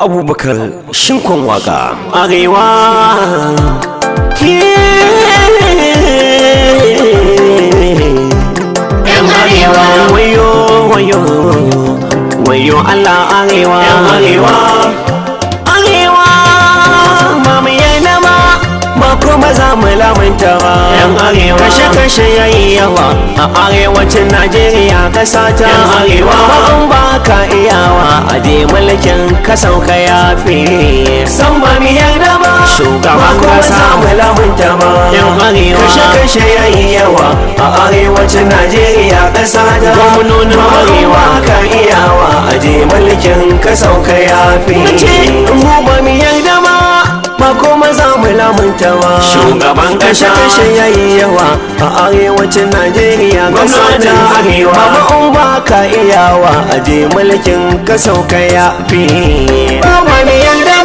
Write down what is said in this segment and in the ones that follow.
Abubakar shinkon waka arewa yan arewa wayo wayo wayo Allah arewa arewa arewa mama yana ba kuma za mu lamunta ba yan arewa kashe yayi yawa a arewacin Najeriya kasa ta yan arewa ba ka iyawa a je mulkin ka sauka yafi san ba mi yarda ba shugaban kasa mu lamunta ba yan arewa kashe yayi yawa a arewacin Najeriya kasa ta gwamnonin arewa ka iyawa a je mulkin ka sauka yafi mu ba mi yarda ba kuma za mu lamunta ba shugaban kashe yayi yawa a arewacin Najeriya kasa ta arewa baba in ba ka iyawa a je mulkin ka sauka yafi ba mu yarda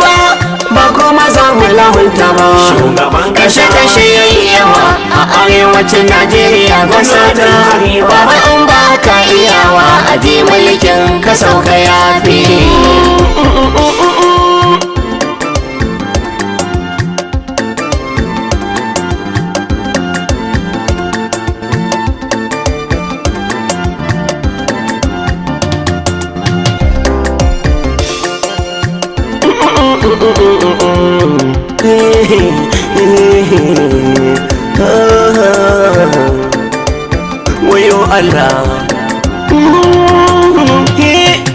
ba kuma za mu lamunta ba shugaban kashe yayi yawa a arewacin Najeriya kasa ta arewa baba in ba ka iyawa a je mulkin ka sauka yafi wayo Allah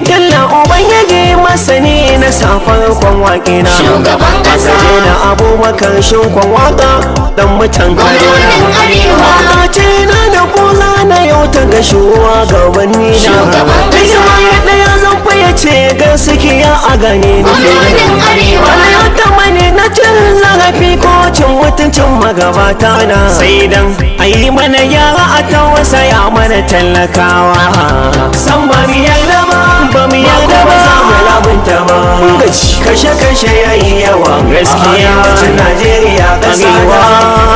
Yalla ubangiji masani na safar kwan waƙe na shugaban ƙasa na Abubakar shinkon waka dan mutan arewa ce na da kula na yau ta ga shugabanni na shugaban ƙasa ɗaya zan fayyace gaskiya a gane gwamnonin arewa ya ta mani na cin zarafi ko cin mutuncin magabata na sai dan a yi mana yara a tausaya mana talakawa san ba mu yarda ba mu yarda ba za mu labunta ba kashe yayi yawa gaskiya wacin Najeriya ƙasa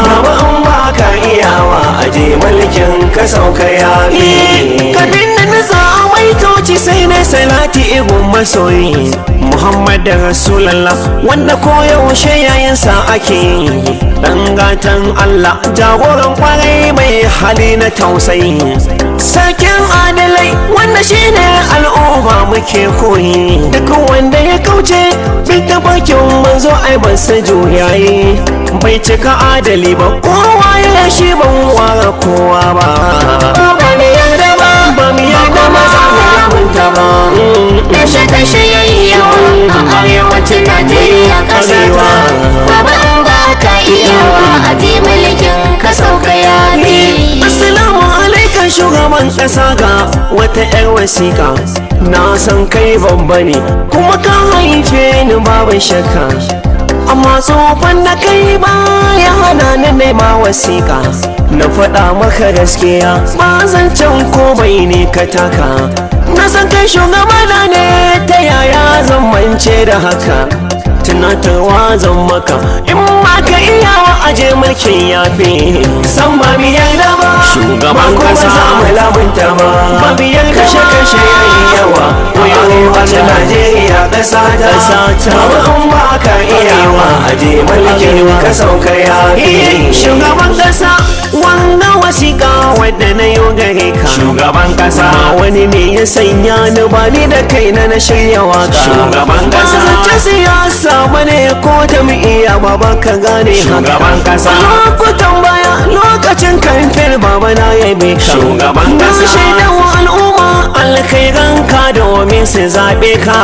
ta ba in ba ka iyawa a je mulkin ka sauka yafi kafin da na za a maitoci sai na salati igun masoyi Muhammad Rasulallah wanda koyaushe yayinsa ake dan gatan Allah jagoran kwarai mai hali na tausayi sarkin adalai wanda shine al'umma muke koyi duk wanda ya kauce bi ta bakin manzo ai ban sa juyayi bai cika adali ba kowa ya shi ban wara kowa ba ba mu yarda ba mu yarda ba za mu lamunta ba kashe yayi yawa a arewacin Najeriya ƙasa ta baba in ba ka iyawa a je mulkin ka sauka yafi Assalamu alaikum shugaban ƙasa ga wata 'yar wasiƙa na san kai babba ne kuma ka haife ni babu shakka amma tsofan da kai ba ya hana ni nema wasiƙa na faɗa maka gaskiya ba zancen ko bai ne ka taka na san kai shugabana ne ta yaya zan mance da haka tunatarwa zan maka in ma ka iyawa aje mulkin yafi san ba mu yarda ba shugaban kasa mu labunta ba mu yarda kashe yayi yawa arewacin Najeriya ƙasa ta ba in ba ka iyawa aje mulkin ka sauka yafi shugaban kasa wanga wasiƙa wadda na yau gare ka shugaban kasa wani ne ya sanya ni ba ni da kaina na shirya waka shugaban kasa zance siyasa bane ko jam'iyya ba ka gane shugaban kasa lokutan baya lokacin kamfen baba na yabe ka shugaban kasa shaidawa al'umma alkhairan ka domin su zaɓe ka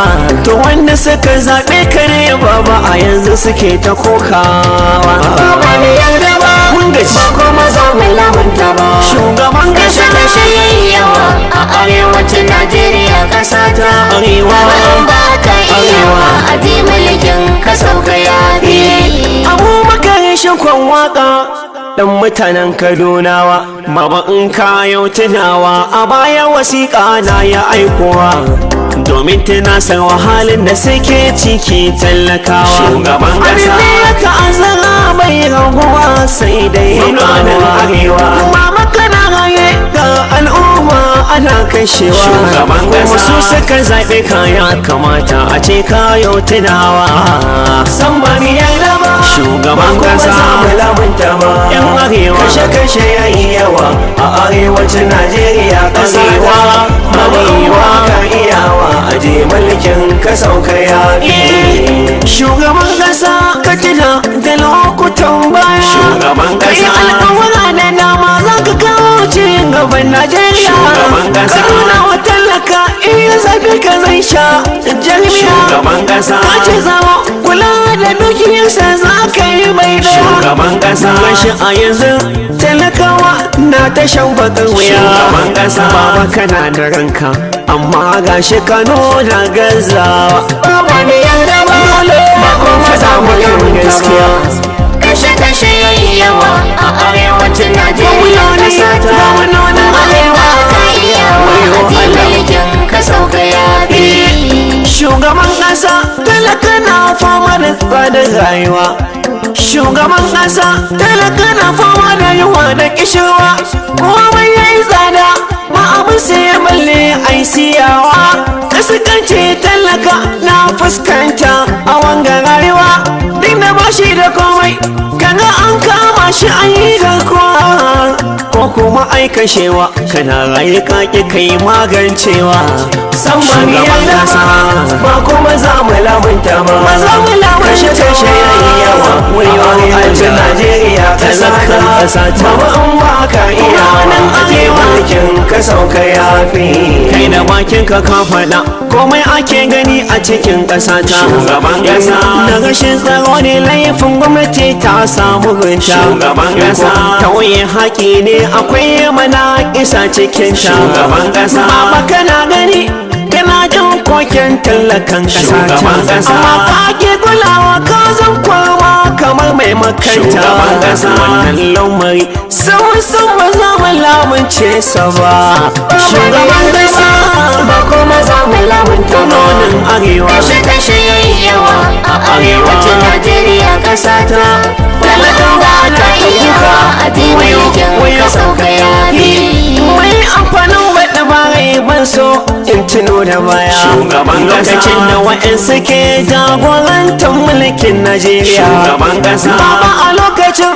to wanda suka zaɓe ka ne baba a yanzu suke ta kokawa ba mu yarda ba mun gaji ba kuma za mu lamunta ba shugaban kasa kashe yayi yawa a arewacin Najeriya ƙasa ta arewa baba in ba ka iyawa a je mulkin ka sauka yafi Abubakar shinkon waka dan mutanen Kadunawa baba in ka yau tunawa a baya wasiƙa na ya aikowa domin tunasar wahalin da suke ciki talakawa. Shugaban kasa abin da ya ta'azzara bai raguwa sai dai arewa. Mama kana raye ga al'umma ana kashewa. Shugaban kasa su suka zaɓe kaya kamata a ce kayo tunawa. San ba mi yarda ba. Shugaban kasa lamunta ba. Yan arewa kashe-kashe yayi yawa a arewacin Najeriya. Arewa ka iyawa aje mulkin ka sauka yafi. Shugaban kasa ka tuna da lokutan baya. Shugaban kasa kai alƙawura da dama za ka kawo cikin gaban Najeriya. Shugaban kasa ka nuna wa talaka iya zafi ka zai sha jami'a. Shugaban kasa ka ce zama kula da dukiyarsa za ka yi mai daya. Shugaban kasa gashi a yanzu talakawa na ta shan bakar wuya. Shugaban kasa baba kana da ranka amma gashi ka nuna gazawa. Ba ni yarda ba ba kuma za mu yi gaskiya. Kashe-kashe yayi yawa a arewacin Najeriya ƙasa ta arewa ka iyawa a mulkin ka sauka yafi. Shugaban ƙasa talaka na fama da tsadar rayuwa. Shugaban ƙasa talaka na fama da yunwa da kishirwa. Komai yayi tsada ba abin sai balle ai siyawa. Kaskanci talaka na fuskanta a wanga rayuwa. Duk da bashi da komai kaga an kama shi an yi garkuwa ko kuma aikashewa kana raye kake kai magancewa. San ba mi yarda ba kuma za mu lamunta ba za mu lamunta kashe yayi yawa wuri a Najeriya ƙasa ta ba in ba ka iya nan arewa mulkin ka sauka yafi. Kai da bakin ka ka faɗa komai ake gani a cikin ƙasa ta. Shugaban ƙasa na rashin tsaro ne laifin gwamnati ta samu gunta. Shugaban ƙasa tauye haƙi ne akwai mana isa cikin ta. Shugaban ƙasa ba kana gani kana jin koken tallakan ƙasa ta. Amma ka ke kulawa ka zan kwama kamar mai makanta. Shugaban ƙasa wannan lamari sun ba za mu lamunce sa ba. Shugaban ƙasa ba kuma za mu lamunta ba. Arewa kashe-kashe yayi yawa a arewacin Najeriya ƙasa ta talakan ba ka iyawa a mulkin ka sauka yafi. Mai amfanin wadda ba ban so in tuno da baya. Shugaban lokacin da wa'ansu ke jagorantar mulkin Najeriya. Shugaban kasa baba a lokacin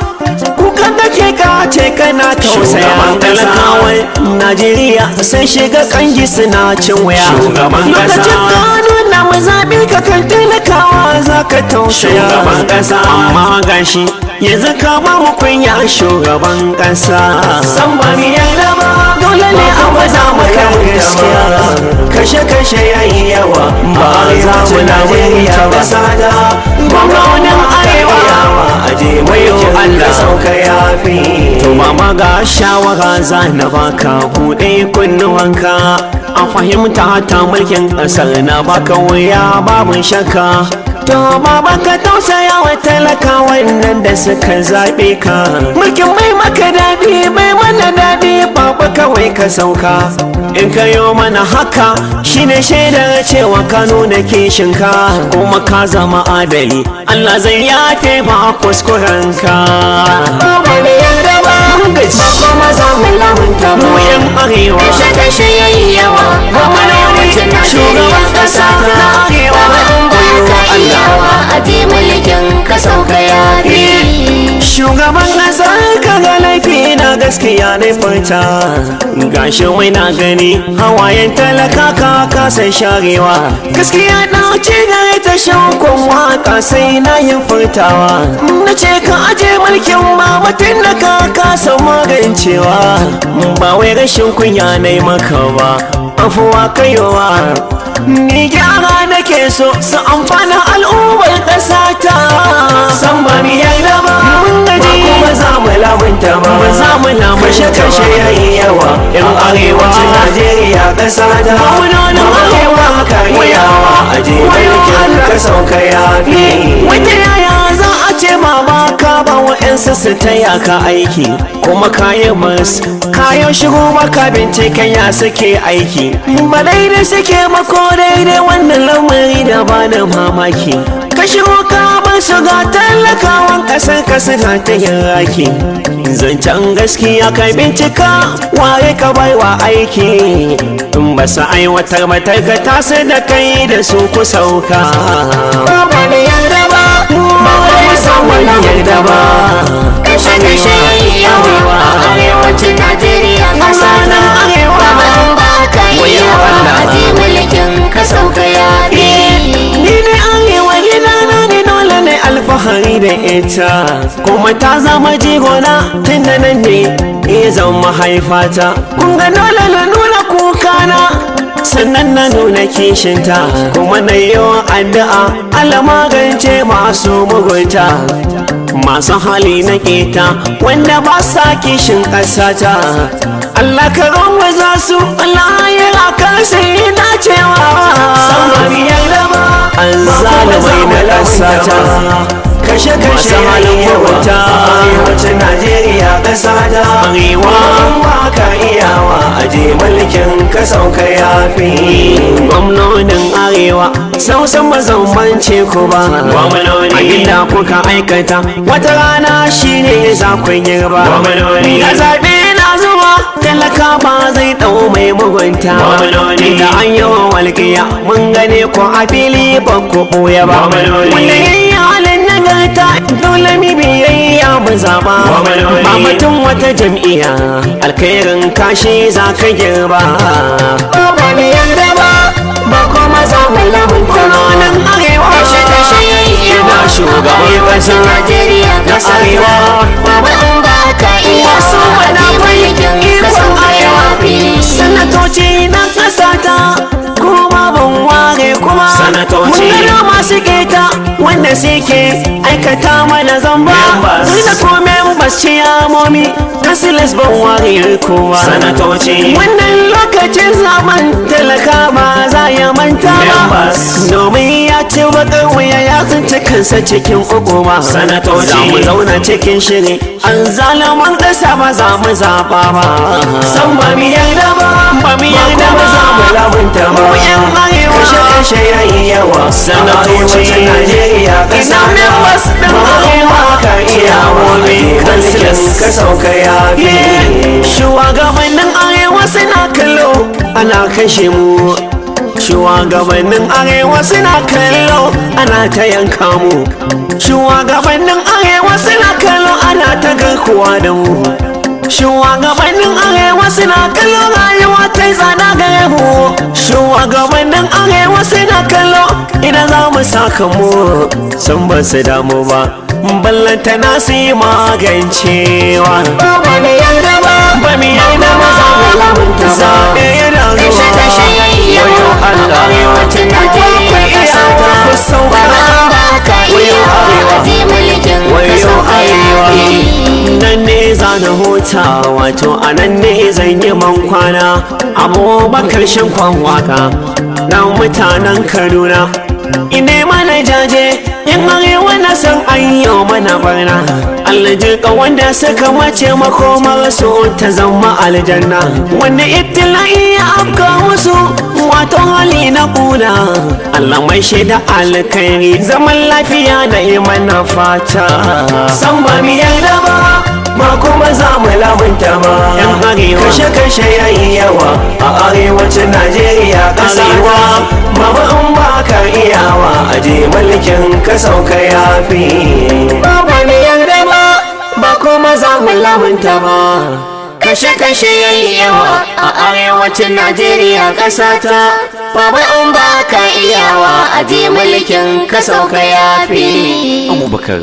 kukan da ke kace kana tausaya. Talakawan Najeriya sun shiga kangi suna cin wuya. Lokacin kanu na mu zaɓi ka kan talakawa za ka tausaya. Shugaban kasa amma gashi yanzu ka ba mu kunya shugaban kasa. San ba mi yarda ba dole ne a baza mu kan gaskiya. Kashe-kashe yayi yawa ba za mu Najeriya kasa ta gwamnonin arewa aje mulkin Allah sauka yafi. To mama ga shawara za na baka buɗe kunnuwanka a fahimta ta mulkin ƙasar na baka wuya babu shakka. To baba ka tausaya wa talaka wannan da suka zaɓe ka. Mulkin mai maka daɗi mai mana daɗi baba kawai ka sauka. In ka yo mana haka shine shaidar cewa ka nuna kishinka kuma ka zama adali. Allah zai yafe ba kuskurenka. Ba da yarda ba kuma za mu lamunta ba. Mu yan arewa kashe-kashe yayi yawa a arewacin Najeriya ƙasa ta arewa ba ka iyawa a mulkin ka sauka yafi. Shugaban ƙasar ka ga laifi na gaskiya ne furta. Gashi wai na gani hawayen talaka ka kasa sharewa. Gaskiya na ce gare ta shankon waka sai na yin furtawa. Na ce ka aje mulkin ba mutum da ka kasa magancewa. Ba wai rashin kunya na maka ba afuwa kayowa. Ni gyara nake so su amfana al'ummar ƙasa ta. San ba mi yarda ba mun gaji kuma za mu lamunta ba. Ba za mu lamunta kashe yayi yawa yan arewacin Najeriya ƙasa ta. Gwamnonin arewa ka iyawa aje mulkin ka sauka yafi. Wata yaya za a ce mama ka ba wa waɗansu su taya ka aiki kuma kayi masu kayan shigo maka binciken ya suke aiki ba daidai suke mako daidai wannan lamari da ba da mamaki ka shigo ka bar su ga talakawan ƙasar ka suna ta yin raki zancen gaskiya ka bincika waye ka baiwa aiki in ba su aiwatar ba tarkata su da kai da su ku sauka ba da yarda ba ba da samun yarda ba kashe-kashe yawa a arewacin Najeriya ƙasa na arewa ba ka iyawa a ji mulkin ka sauka yafi ni ne arewa gidana ne dole ne alfahari da ita kuma ta zama jigona tun da nan ne ya zama haifata kun ga dole na nuna kukana sannan na nuna kishinta kuma na yawan addu'a Allah magance masu mugunta masu hali na keta wanda ba sa kishin ƙasata Allah ka za su Allah ya raka sai na cewa samari ya raba an zalimai na ƙasata kashe-kashe halin mugunta arewacin Najeriya ƙasata arewa ba ka iyawa aje mulkin ka sauka yafi gwamnonin arewa sausan mazambance ku ba abinda kuka aikata wata rana shine za ku girba da zaɓe na zuwa talaka ba zai ɗau mai mugunta da an yi wa walƙiya mun gane ku a fili ba ku ɓoye ba wanda yayi halin nagarta dole mi biyayya mu zaɓa ba batun wata jam'iyya alkhairin kashi za ka girba ba da yarda ba ba kuma za mu lamunta kwanonin arewa kashe-kashe yawa a arewacin Najeriya ƙasa ta ba in ba ka iyawa a ji mulkin ka sauka yafi sanatoci na ƙasa ta kuma ban ware kuma sanatoci mun gano masu keta wanda suke aikata mana zamba duk da kome bas ciyamomi kasilas ban ware kowa sanatoci wannan lokacin zaman talaka ba za ya manta ba domin ya ce bakar wuya ya tsinci kansa cikin hukuma sanatoci za mu zauna cikin shiri an zalaman ƙasa ba za mu zaɓa ba san ba mu yarda ba ba mu yarda ba za mu lamunta ba yan arewa kashe-kashe yayi yawa sanatoci Najeriya ƙasa na ba arewa ka iyawa ne mulkin ka sauka yafi shugabannin arewa suna kallo ana kashe mu shugabannin arewa suna kallo ana ta yanka mu shugabannin arewa suna kallo ana ta garkuwa da mu shugabannin arewa suna kallo rayuwa ta tsada gare mu shugabannin arewa suna kallo idan za mu saka mu sun ba su damu ba ballanta na su yi magancewa ba da yarda ba ba mu yarda ba zaɓe yana kashe-kashe yawa a arewacin Najeriya ƙasa ta ba in ba ka iyawa a ji mulkin ka sauka yafi nan ne za na huta wato a nan ne zan yi man kwana abubakar shinkwan waka dan mutanen Kaduna ine mana jaje in arewa na san ayyo mana barna Allah jirka wanda suka mace makomar su ta zama aljanna wanda ibtila'i ya afka wasu wato hali na kuna Allah mai shaida alkhairi zaman lafiya da imana fata san ba mi yarda ba kuma za mu lamunta ba yan arewa kashe-kashe yayi yawa a arewacin Najeriya ƙasawa baba in ba ka iyawa aje mulkin ka sauka yafi ba da yarda ba kuma za mu lamunta ba kashe-kashe yayi yawa a arewacin Najeriya ƙasa ta baba in ba ka iyawa a ji mulkin ka sauka yafi Abubakar